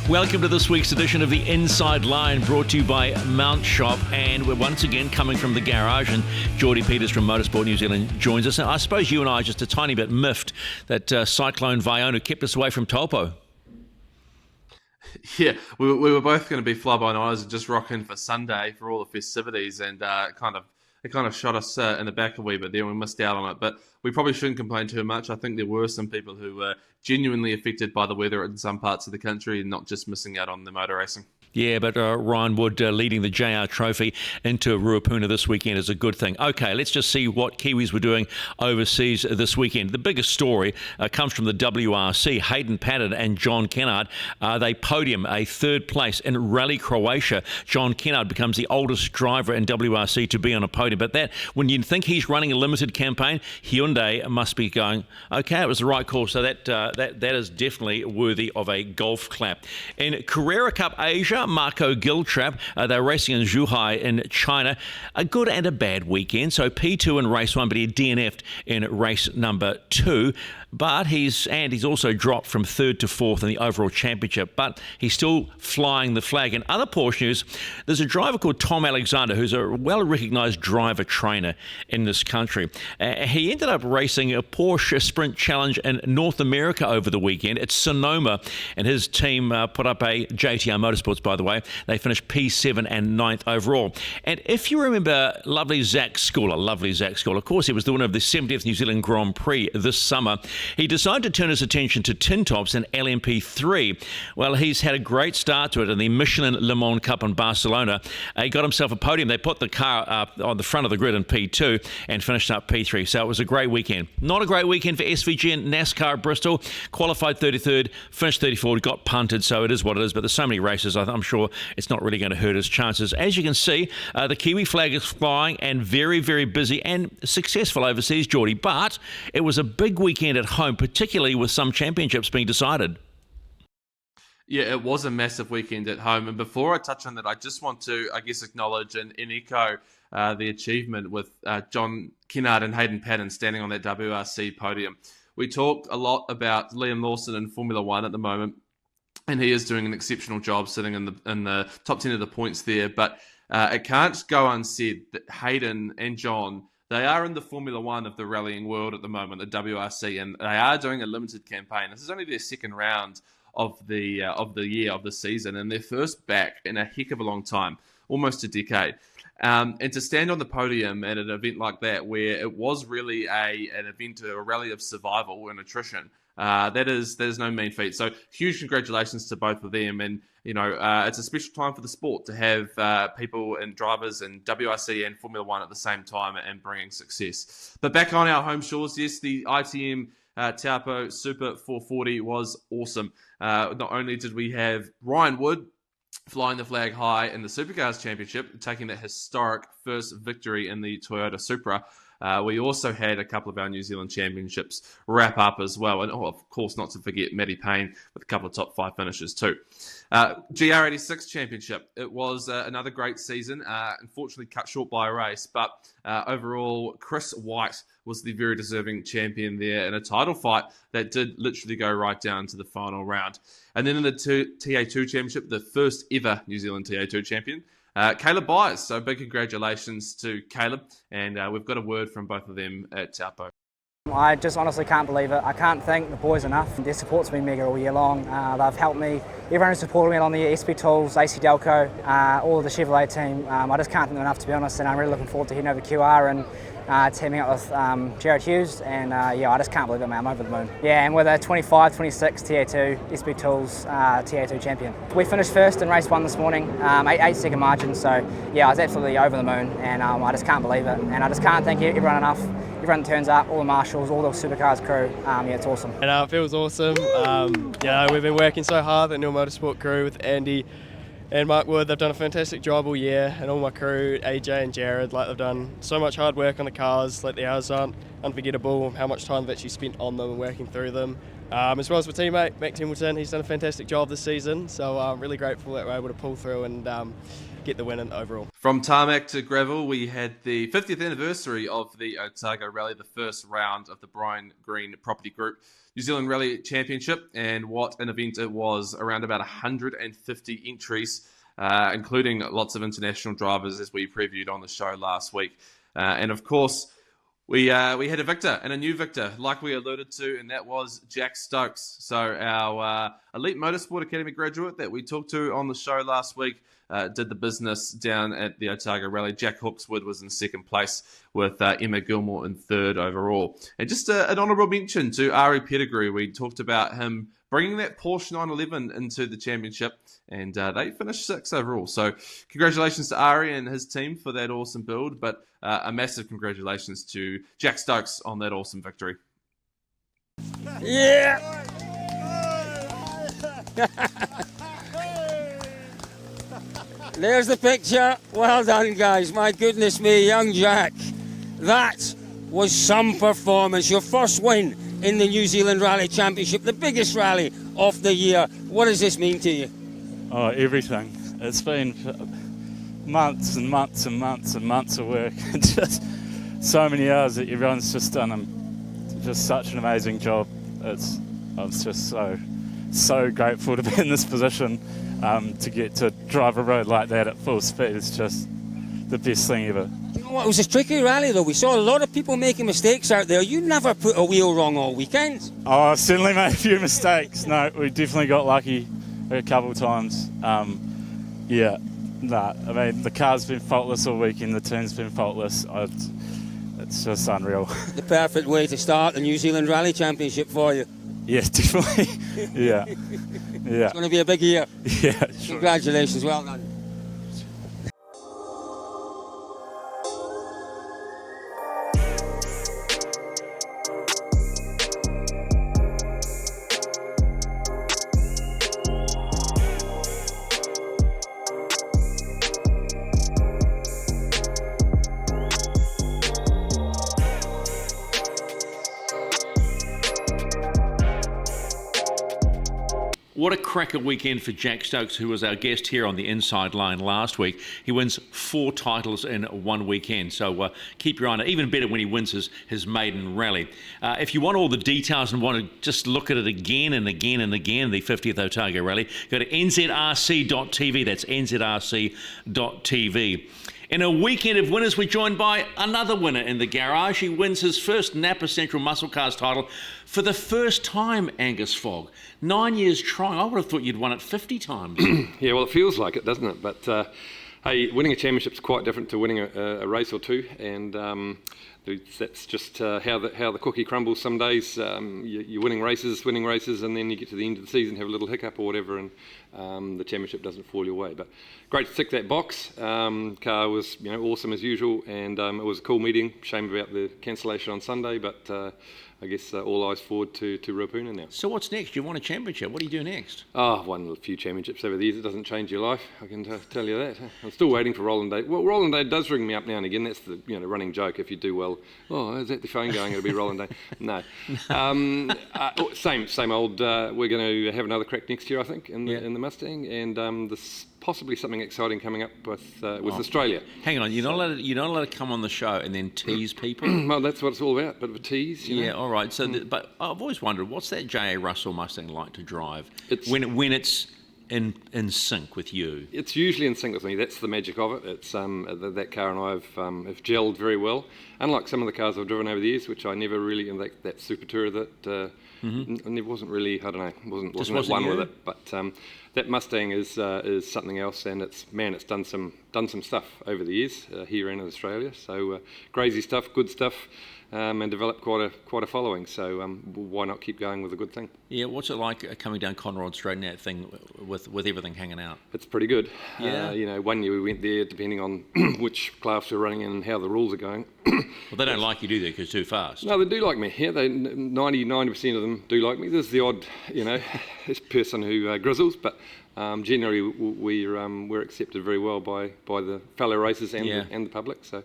Welcome to this week's edition of the Inside Line, brought to you by Mount Shop, and we're once again coming from the garage, and Geordie Peters from Motorsport New Zealand joins us. And I suppose you and I are just a tiny bit miffed that Cyclone Vaionu kept us away from Taupo. Yeah, we were both going to be fly-by-nighters and just rock in for Sunday for all the festivities, and it kind of shot us in the back a wee bit there, and we missed out on it. But we probably shouldn't complain too much. I think there were some people who were genuinely affected by the weather in some parts of the country and not just missing out on the motor racing. Yeah, but Ryan Wood leading the JR Trophy into Ruapuna this weekend is a good thing. Okay, let's just see what Kiwis were doing overseas this weekend. The biggest story comes from the WRC. Hayden Paddon and John Kennard, they podium a third place in Rally Croatia. John Kennard becomes the oldest driver in WRC to be on a podium. But that, when you think he's running a limited campaign, Hyundai must be going, okay, it was the right call. So that is definitely worthy of a golf clap. In Carrera Cup Asia, Marco Giltrap, they're racing in Zhuhai in China. A good and a bad weekend. So P2 in race 1, but he DNF'd in race number 2. But he's also dropped from 3rd to 4th in the overall championship, but he's still flying the flag. In other Porsche news, there's a driver called Tom Alexander, who's a well-recognised driver trainer in this country. He ended up racing a Porsche Sprint Challenge in North America over the weekend. It's Sonoma, and his team put up a JTR Motorsports, by the way. They finished P7 and 9th overall. And if you remember lovely Zach Schooler, of course, he was the winner of the 70th New Zealand Grand Prix this summer. He decided to turn his attention to tin tops in LMP3. Well, he's had a great start to it in the Michelin Le Mans Cup in Barcelona. He got himself a podium. They put the car up on the front of the grid in P2 and finished up P3. So it was a great weekend. Not a great weekend for SVG and NASCAR Bristol. Qualified 33rd, finished 34th, got punted. So it is what it is. But there's so many races, I'm sure it's not really going to hurt his chances. As you can see, the Kiwi flag is flying and very, very busy and successful overseas, Geordie. But it was a big weekend at home, particularly with some championships being decided. Yeah, it was a massive weekend at home. And before I touch on that, I just want to, acknowledge and echo the achievement with John Kennard and Hayden Paddon standing on that WRC podium. We talked a lot about Liam Lawson in Formula One at the moment, and he is doing an exceptional job sitting in the top 10 of the points there. But it can't go unsaid that Hayden and John, they are in the Formula One of the rallying world at the moment, the WRC, and they are doing a limited campaign. This is only their second round of the year, of the season, and their first back in a heck of a long time, almost a decade. And to stand on the podium at an event like that, where it was really an event, a rally of survival and attrition, that is no mean feat. So huge congratulations to both of them, and it's a special time for the sport to have people and drivers in WRC and Formula One at the same time and bringing success. But back on our home shores, yes, the ITM Taupo Super 440 was awesome. Not only did we have Ryan Wood flying the flag high in the Supercars Championship, taking that historic first victory in the Toyota Supra, we also had a couple of our New Zealand championships wrap up as well. And, of course, not to forget Matty Payne with a couple of top 5 finishes too. GR86 Championship. It was another great season, unfortunately cut short by a race. But overall, Chris White was the very deserving champion there in a title fight that did literally go right down to the final round. And then in the TA2 Championship, the first ever New Zealand TA2 champion, Caleb Byers. So big congratulations to Caleb, and we've got a word from both of them at Taupo. I just honestly can't believe it. I can't thank the boys enough. Their support's been mega all year long. They've helped me. Everyone who's supported me on the SP Tools, AC Delco, all of the Chevrolet team. I just can't thank them enough, to be honest, and I'm really looking forward to heading over to QR and teaming up with Jared Hughes, and I just can't believe it, man. I'm over the moon. Yeah, and we're the 25-26 TA2 SP Tools TA2 champion. We finished first in race 1 this morning, 8-second margin, so yeah, I was absolutely over the moon, and I just can't believe it, and I just can't thank everyone enough. Everyone that turns up, all the marshals, all the Supercars crew, it's awesome. And it feels awesome. We've been working so hard, the New Motorsport crew with Andy and Mark Wood. They've done a fantastic job all year, and all my crew, AJ and Jared, they've done so much hard work on the cars. The hours aren't unforgettable, how much time they've actually spent on them and working through them. as well as my teammate, Mac Templeton. He's done a fantastic job this season, so I'm really grateful that we're able to pull through and get the win in overall. From tarmac to gravel, we had the 50th anniversary of the Otago Rally, the first round of the Brian Green Property Group New Zealand Rally Championship, and what an event it was. Around about 150 entries, including lots of international drivers, as we previewed on the show last week. And of course, we had a victor, and a new victor, like we alluded to, and that was Jack Stokes. So our Elite Motorsport Academy graduate that we talked to on the show last week did the business down at the Otago Rally. Jack Hookswood was in second place with Emma Gilmore in third overall. And just an honourable mention to Ari Pettigrew. We talked about him bringing that Porsche 911 into the championship, and they finished sixth overall. So congratulations to Ari and his team for that awesome build, but a massive congratulations to Jack Stokes on that awesome victory. Yeah! There's the picture. Well done, guys. My goodness me, young Jack. That was some performance. Your first win in the New Zealand Rally Championship, the biggest rally of the year. What does this mean to you? Oh, everything. It's been months and months and months and months of work. Just so many hours that everyone's just done just such an amazing job. I'm just so grateful to be in this position. To get to drive a road like that at full speed is just the best thing ever. You know what, it was a tricky rally though. We saw a lot of people making mistakes out there. You never put a wheel wrong all weekend. Oh, I certainly made a few mistakes. No, we definitely got lucky a couple of times. I mean, the car's been faultless all weekend, the team's been faultless. It's just unreal. The perfect way to start the New Zealand Rally Championship for you. Yeah, definitely. Yeah. It's going to be a big year. Yeah, sure. Congratulations, well done. What a cracker weekend for Jack Stokes, who was our guest here on the Inside Line last week. He wins 4 titles in one weekend, so keep your eye on it. Even better when he wins his maiden rally. If you want all the details and want to just look at it again and again and again, the 50th Otago Rally, go to nzrc.tv. That's nzrc.tv. In a weekend of winners, we're joined by another winner in the garage. He wins his first Napa Central Muscle Cars title for the first time, Angus Fogg. 9 years trying. I would have thought you'd won it 50 times. Yeah, well, it feels like it, doesn't it? But, hey, winning a championship is quite different to winning a race or two, and that's just how the cookie crumbles some days. You're winning races, and then you get to the end of the season, have a little hiccup or whatever, and the championship doesn't fall your way. But great to tick that box. Car was awesome as usual, and it was a cool meeting. Shame about the cancellation on Sunday, but I guess all eyes forward to Ruapuna now. So what's next? You won a championship. What do you do next? Oh, I've won a few championships over the years. It doesn't change your life, I can tell you that. I'm still waiting for Roland Day. Well, Roland Day does ring me up now and again. That's the running joke. If you do well, oh, is that the phone going? It'll be Roland Day. No. Same old. We're going to have another crack next year, I think, in the Mustang, and there's possibly something exciting coming up with Australia. Hang on, you're not allowed to come on the show and then tease people. Well, that's what it's all about. Bit of a tease. Yeah, all right. So, but I've always wondered, what's that J.A. Russell Mustang like to drive when it's in sync with you? It's usually in sync with me. That's the magic of it. It's that car and I have gelled very well. Unlike some of the cars I've driven over the years, which I never really, that Super Tourer that I wasn't really, I don't know, wasn't at one with it. But that Mustang is something else, and it's done some stuff over the years here in Australia. So crazy stuff, good stuff. And developed quite a following, so why not keep going with a good thing? Yeah, what's it like coming down Conrod Straight and that thing with everything hanging out? It's pretty good. Yeah. 1 year we went there, depending on which class we're running and how the rules are going. Well, they don't like you, do they? Because you're too fast. No, they do like me. Yeah, 90% of them do like me. There's the odd, person who grizzles, but generally we're accepted very well by the fellow racers and the public. So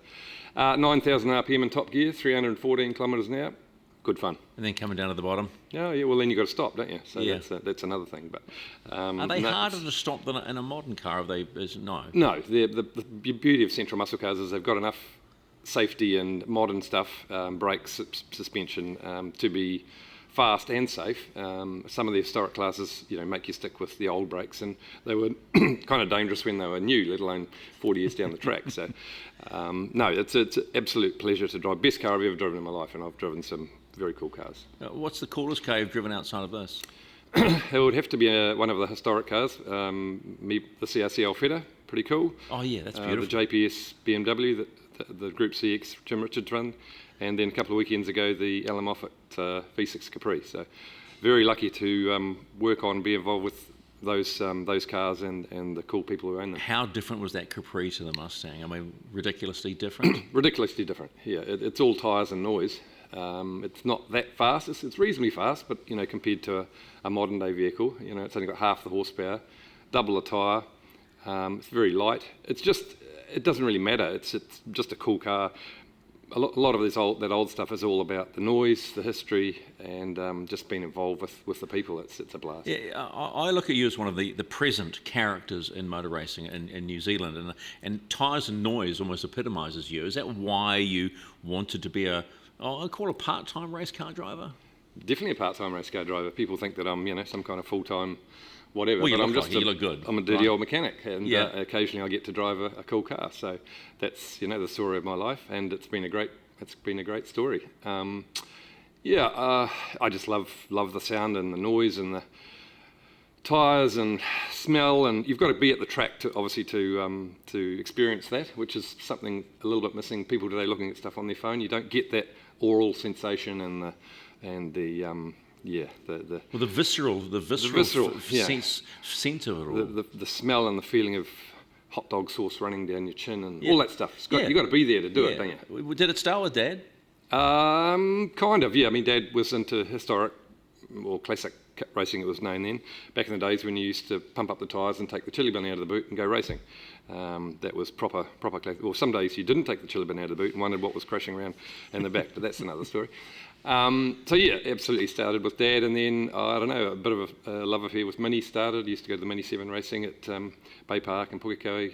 9,000 RPM in top gear, 314 kilometres an hour. good fun. And then coming down to the bottom. Oh, yeah, well, then you've got to stop, don't you? So Yeah. that's another thing. But Are they harder to stop than in a modern car? No. No, the beauty of Central Muscle Cars is they've got enough safety and modern stuff, brakes, suspension, to be fast and safe. Some of the historic classes, make you stick with the old brakes, and they were kind of dangerous when they were new, let alone 40 years down the track. So, no, it's an absolute pleasure to drive. Best car I've ever driven in my life, and I've driven some very cool cars. What's the coolest car you've driven outside of this? It would have to be one of the historic cars. The CRC Alfetta, pretty cool. Oh yeah, that's beautiful. The JPS BMW, the Group CX Jim Richards run, and then a couple of weekends ago the Alan Moffat V6 Capri. So very lucky to work on, be involved with those cars and the cool people who own them. How different was that Capri to the Mustang? I mean, ridiculously different. Ridiculously different. Yeah, it's all tyres and noise. It's not that fast. It's reasonably fast, but compared to a modern day vehicle, it's only got half the horsepower, double the tyre. It's very light. It doesn't really matter. It's just a cool car. A lot of that old stuff is all about the noise, the history, and just being involved with the people. It's a blast. Yeah, I look at you as one of the present characters in motor racing in New Zealand, and tyres and noise almost epitomises you. Is that why you wanted to be I call a part-time race car driver? Definitely a part-time race car driver. People think that I'm some kind of full-time whatever. Well, you but look you look good. I'm a dirty old mechanic, and Yeah. occasionally I get to drive a cool car. So that's the story of my life, and it's been a great story. I just love the sound and the noise and the tyres and smell, and you've got to be at the track to experience that, which is something a little bit missing. People today looking at stuff on their phone, you don't get that oral sensation and the visceral sense of it all. The smell and the feeling of hot dog sauce running down your chin and all that stuff. You've got to be there to do it, don't you? Did it start with Dad? Kind of, yeah. I mean, Dad was into historic or classic racing, it was known then. Back in the days when you used to pump up the tyres and take the chili bin out of the boot and go racing. That was proper classic. Well, some days you didn't take the chili bin out of the boot and wondered what was crashing around in the back, but that's another story. Absolutely started with Dad, and then a bit of a love affair with Mini started. Used to go to the Mini 7 racing at Bay Park and Pukekohe.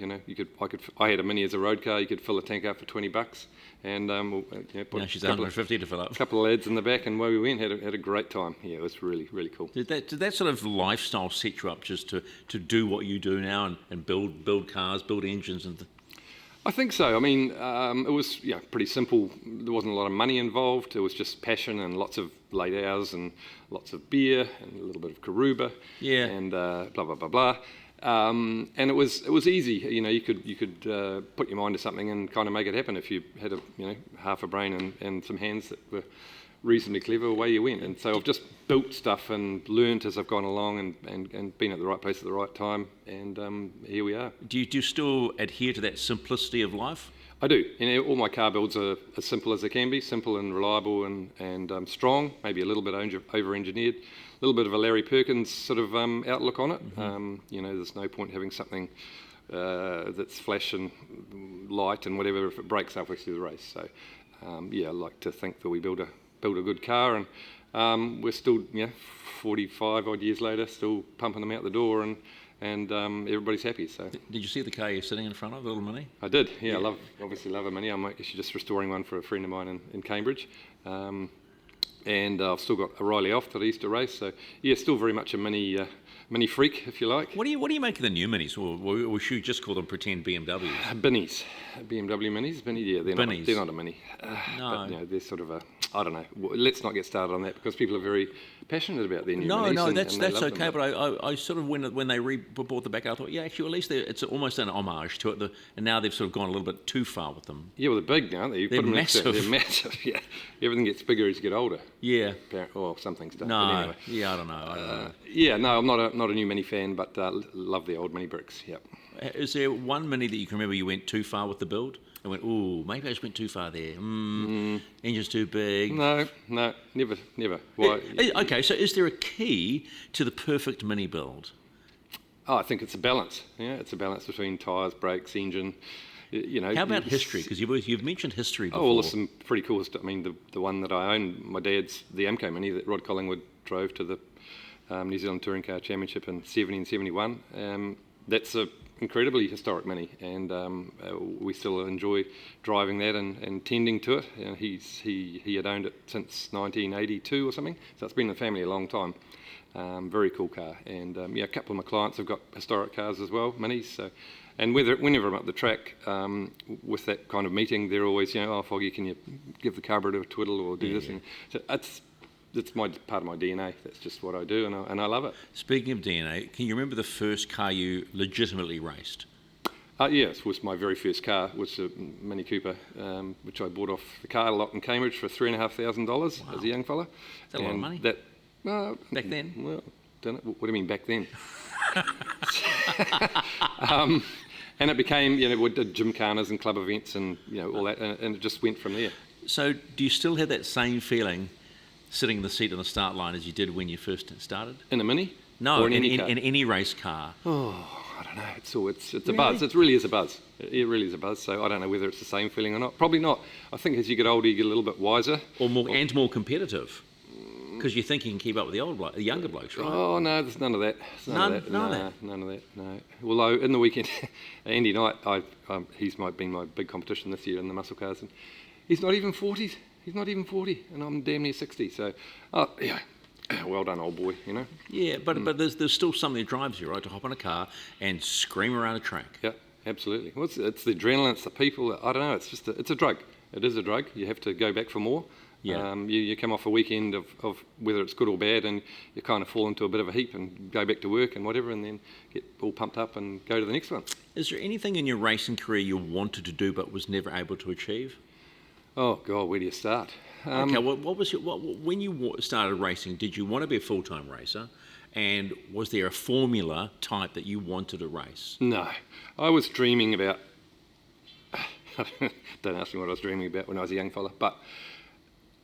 I had a Mini as a road car. You could fill a tank up for $20, and put she's 150 to fill up. A couple of lads in the back, and away we went. Had a great time. Yeah, it was really, really cool. Did that sort of lifestyle set you up just to do what you do now and build cars, build engines and? I think so. I mean, it was pretty simple. There wasn't a lot of money involved. It was just passion and lots of late hours and lots of beer and a little bit of Karuba. Yeah. And blah blah blah blah. And it was easy. You could put your mind to something and kind of make it happen if you had half a brain and some hands that were reasonably clever. Away you went. And so I've just built stuff and learnt as I've gone along and been at the right place at the right time, and here we are. Do you still adhere to that simplicity of life? I do. All my car builds are as simple as they can be, simple and reliable and strong, maybe a little bit over-engineered, a little bit of a Larry Perkins sort of outlook on it. Mm-hmm. There's no point having something that's flash and light and whatever if it breaks halfway through the race. So, I like to think that we build a good car, and we're still 45 odd years later still pumping them out the door, and everybody's happy. So did you see the car you're sitting in front of, the little Mini? I did. I obviously love a Mini. I'm actually just restoring one for a friend of mine in Cambridge, and I've still got a Riley Off that I used to race. So still very much a Mini freak, if you like. What do you make of the new Minis, or should you just call them pretend BMWs? Binnies, BMW Minis. They're not a Mini. No, but, they're sort of a. I don't know. Let's not get started on that because people are very passionate about their new Minis. No, that's okay. But I sort of when they bought the back, I thought, actually, at least it's almost an homage to it. And now they've sort of gone a little bit too far with them. Yeah, well, they're big now. They're massive. They're massive. Yeah, everything gets bigger as you get older. Yeah. Well, some things don't. No. But anyway. Yeah, I don't know. No, I'm not a new Mini fan, but love the old Mini bricks. Yeah. Is there one Mini that you can remember you went too far with the build? And went, maybe I just went too far there. Engine's too big. No, never. Why? Okay, so is there a key to the perfect Mini build? I think it's a balance. Yeah, it's a balance between tyres, brakes, engine. you know. How about history? Because you've mentioned history before. Oh, well, there's some pretty cool stuff. I mean, the one that I own, my dad's the Amco Mini that Rod Collingwood drove to the New Zealand Touring Car Championship in 70 and 71. That's a incredibly historic Mini, and we still enjoy driving that and tending to it. He had owned it since 1982 or something, so it's been in the family a long time. Very cool car, and a couple of my clients have got historic cars as well, Minis. So, and whenever I'm up the track with that kind of meeting, they're always, oh, Foggy, can you give the carburetor a twiddle or do this? And so it's part of my DNA. That's just what I do, and I love it. Speaking of DNA, can you remember the first car you legitimately raced? Yes, it was my very first car. It was a Mini Cooper, which I bought off the car lot in Cambridge for $3,500 as a young fella. That's a lot of money. Back then? Well, what do you mean back then? And it became, we did gymkhanas and club events and all that, and it just went from there. So, do you still have that same feeling sitting in the seat on the start line as you did when you first started? In a Mini? No, or in any race car. Oh, I don't know. It's a buzz. It really is a buzz. It really is a buzz. So I don't know whether it's the same feeling or not. Probably not. I think as you get older, you get a little bit wiser. Or more competitive. Because you think you can keep up with the younger blokes, right? Oh, no, there's none of that. None of that? None of that, no. Although, in the weekend, Andy Knight, he's been my big competition this year in the muscle cars, and he's not even 40. He's not even 40, and I'm damn near 60. So, well done, old boy, Yeah, but there's still something that drives you, right, to hop on a car and scream around a track. Yeah, absolutely. Well, it's the adrenaline, it's the people. I don't know, it's a drug. It is a drug. You have to go back for more. Yeah. You come off a weekend of whether it's good or bad, and you kind of fall into a bit of a heap and go back to work and whatever, and then get all pumped up and go to the next one. Is there anything in your racing career you wanted to do but was never able to achieve? Oh God, where do you start? Okay, when you started racing, did you want to be a full-time racer? And was there a formula type that you wanted to race? No, I was dreaming about. Don't ask me what I was dreaming about when I was a young fella, but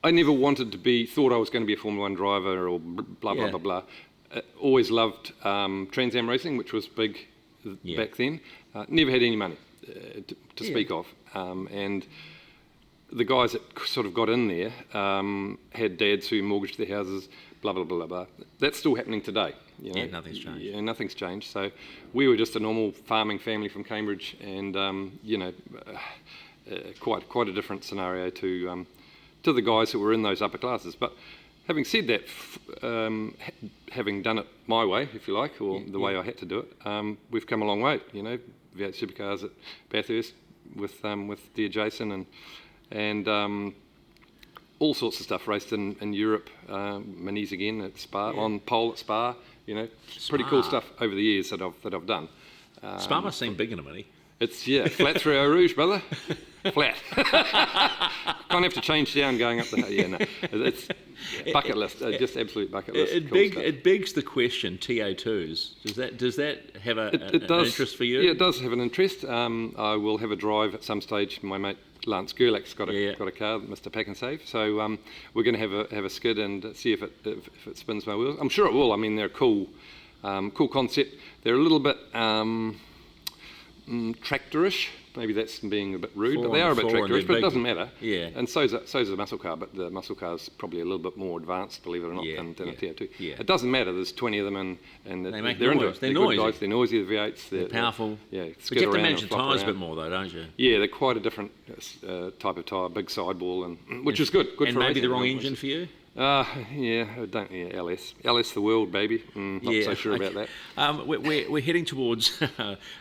I never thought I was going to be a Formula 1 driver or blah, blah, blah, blah. Always loved Trans Am racing, which was big back then. Never had any money to speak of. And the guys that sort of got in there had dads who mortgaged their houses, blah, blah, blah, blah. That's still happening today. Yeah, nothing's changed. Yeah, nothing's changed. So we were just a normal farming family from Cambridge, and, quite a different scenario to the guys who were in those upper classes. But having said that, having done it my way, if you like, or the way I had to do it, we've come a long way. V8 Supercars at Bathurst with dear Jason and all sorts of stuff. Raced in Europe, Minis again at Spa, on pole at Spa. Pretty cool stuff over the years that I've done. Spa must seem big in a Mini. It's flat through Eau Rouge, brother. Flat. Can't have to change down going up the hill. Yeah, no. It's bucket list, just absolute bucket list. It begs the question, TA2s. Does that have an interest for you? Yeah, it does have an interest. I will have a drive at some stage. My mate Lance Gerlach's got a car, Mr. Pack and Save. So we're going to have a skid and see if it spins my wheels. I'm sure it will. I mean, they're a cool concept. They're a little bit tractorish. Maybe that's being a bit rude, but they are a bit tractorish, but it doesn't matter. Yeah. And so's a muscle car, but the muscle car's probably a little bit more advanced, believe it or not, than a TA2. Yeah. It doesn't matter. There's 20 of them, and they make they're noise. into it. They're noisy. noisy. They're noisy, the V8s. They're powerful. Yeah. But you have to manage the tyres a bit more, though, don't you? Yeah, they're quite a different type of tyre, big sidewall, which is good. Good and for maybe racing. the wrong engine for you? LS the world, baby. Not so sure about that. We're heading towards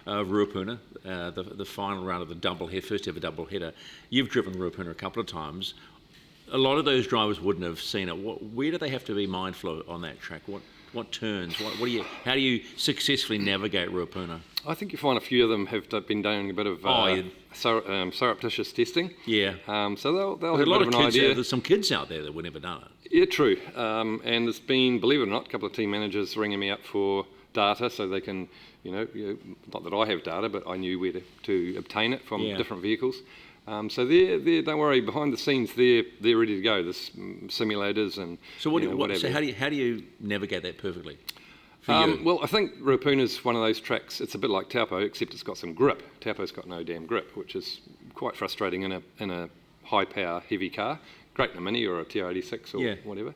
Ruapuna, the final round of the first ever double header. You've driven Ruapuna a couple of times. A lot of those drivers wouldn't have seen it. Where do they have to be mindful of on that track? What turns? How do you successfully navigate Ruapuna? I think you find a few of them have been doing a bit of surreptitious testing. Yeah. So they'll have a lot a bit of an idea. There's some kids out there that would never done it. Yeah, true. And there's been, believe it or not, a couple of team managers ringing me up for data so they can, not that I have data, but I knew where to obtain it from different vehicles. So they're don't worry, behind the scenes they're ready to go. There's simulators and whatever. So how do you navigate that perfectly? for you? Well, I think Ruapuna's one of those tracks. It's a bit like Taupo, except it's got some grip. Taupo's got no damn grip, which is quite frustrating in a high power heavy car. Great in a Mini or a TR86 or whatever.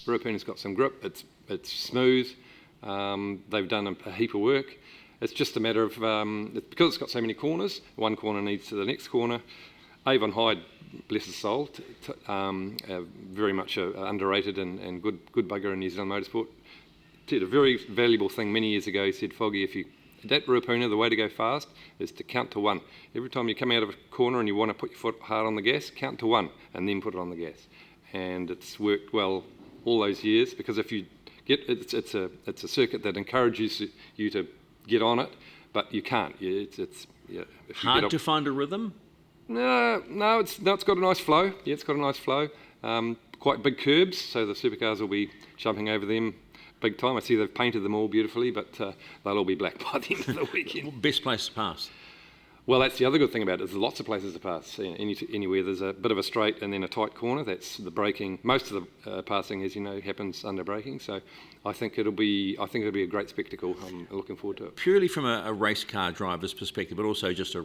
Ruapuna's got some grip. It's smooth. They've done a heap of work. It's just a matter of because it's got so many corners. One corner needs to the next corner. Avon Hyde, bless his soul, very much underrated and good bugger in New Zealand motorsport. Did a very valuable thing many years ago. He said, Foggy, if you at Ruapuna, the way to go fast is to count to 1. Every time you come out of a corner and you want to put your foot hard on the gas, count to 1 and then put it on the gas. And it's worked well all those years, because if you get it's a circuit that encourages you to get on it, but you can't. It's hard to find a rhythm. No, it's got a nice flow. Yeah, it's got a nice flow. Quite big curbs, so the supercars will be jumping over them big time. I see they've painted them all beautifully, but they'll all be black by the end of the weekend. Best place to pass. Well, that's the other good thing about it. There's lots of places to pass. Anywhere there's a bit of a straight and then a tight corner, that's the braking. Most of the passing, as you know, happens under braking. So I think it'll be a great spectacle. I'm looking forward to it. Purely from a race car driver's perspective, but also just a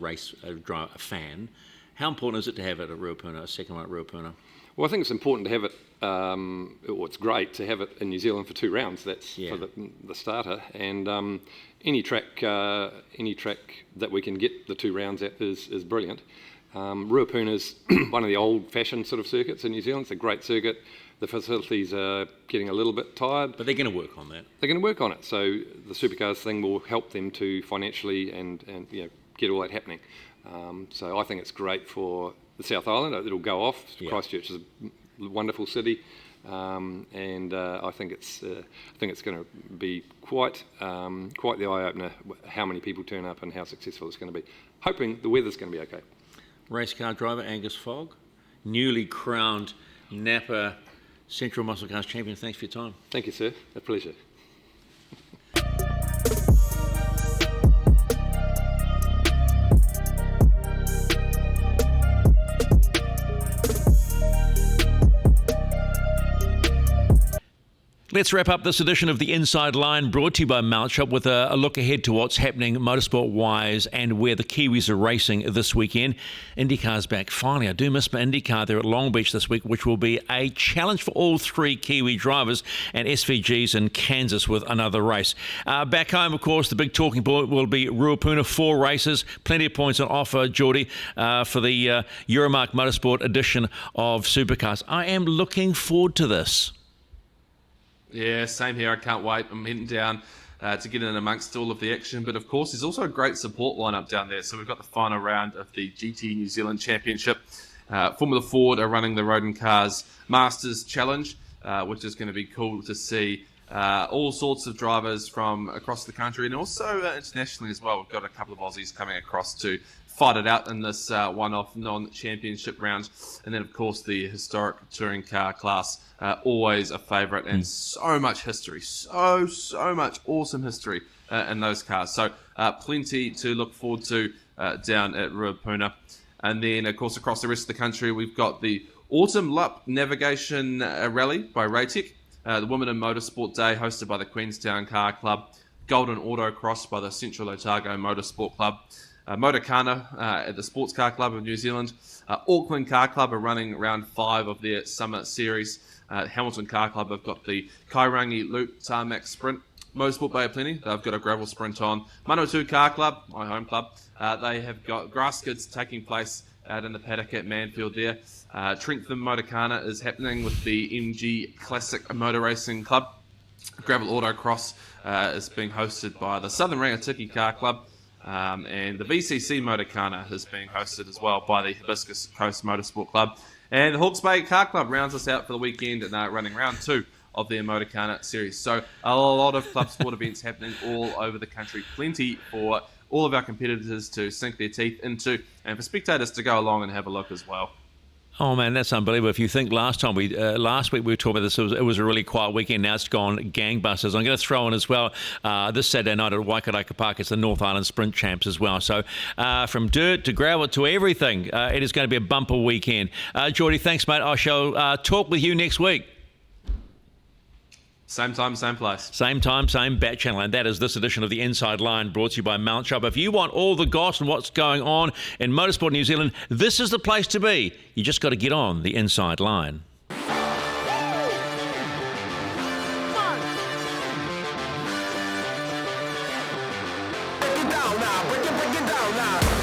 fan, how important is it to have it at Ruapuna, a second one at Ruapuna? Well, I think it's important to have it. It's great to have it in New Zealand for 2 rounds. That's for the starter, and any track that we can get the 2 rounds at is brilliant. Ruapuna's one of the old-fashioned sort of circuits in New Zealand. It's a great circuit. The facilities are getting a little bit tired, but they're going to work on that. They're going to work on it. So the Supercars thing will help them to financially and get all that happening. So I think it's great for the South Island. It'll go off. Christchurch is a wonderful city, and I think it's going to be quite the eye opener. How many people turn up and how successful it's going to be. Hoping the weather's going to be okay. Race car driver Angus Fogg, newly crowned Napa Central Muscle Cars champion. Thanks for your time. Thank you, sir. A pleasure. Let's wrap up this edition of the Inside Line, brought to you by Mount Shop, with a look ahead to what's happening motorsport-wise and where the Kiwis are racing this weekend. IndyCar's back finally. I do miss my IndyCar there at Long Beach this week, which will be a challenge for all 3 Kiwi drivers, and SVG's in Kansas with another race. Back home, of course, the big talking point will be Ruapuna. 4 races, plenty of points on offer, Geordie, for the Euromark Motorsport edition of Supercars. I am looking forward to this. Yeah, same here. I can't wait. I'm heading down to get in amongst all of the action. But of course, there's also a great support lineup down there. So we've got the final round of the GT New Zealand Championship. Formula Ford are running the Roden Cars Masters Challenge, which is going to be cool to see. All sorts of drivers from across the country and also internationally as well. We've got a couple of Aussies coming across to fight it out in this one-off non-championship round. And then, of course, the historic touring car class, always a favourite, and so much history, so much awesome history in those cars. So plenty to look forward to down at Ruapuna. And then, of course, across the rest of the country, we've got the Autumn Lup Navigation Rally by Raytech, the Women in Motorsport Day hosted by the Queenstown Car Club, Golden Autocross by the Central Otago Motorsport Club, Motorcana at the Sports Car Club of New Zealand. Auckland Car Club are running round 5 of their summer series. Hamilton Car Club have got the Kairangi Loop Tarmac Sprint. Motorsport Bay of Plenty, they've got a gravel sprint on. Manawatu Car Club, my home club, they have got grass skids taking place out in the paddock at Manfield there. Trentham Motorcana is happening with the MG Classic Motor Racing Club. Gravel Autocross is being hosted by the Southern Rangatiki Car Club. And the VCC Motorcana is being hosted as well by the Hibiscus Coast Motorsport Club. And the Hawke's Bay Car Club rounds us out for the weekend and running round 2 of their Motorcana series. So a lot of club sport events happening all over the country. Plenty for all of our competitors to sink their teeth into and for spectators to go along and have a look as well. Oh man, that's unbelievable. If you think last week we were talking about this, it was a really quiet weekend. Now it's gone gangbusters. I'm going to throw in as well this Saturday night at Waikato Park. It's the North Island Sprint Champs as well. So from dirt to gravel to everything, it is going to be a bumper weekend. Geordie, thanks mate. I shall talk with you next week. Same time, same place. Same time, same bat channel, and that is this edition of the Inside Line, brought to you by Mount Shop. If you want all the goss and what's going on in Motorsport New Zealand, this is the place to be. You just got to get on the Inside Line. Break it down now.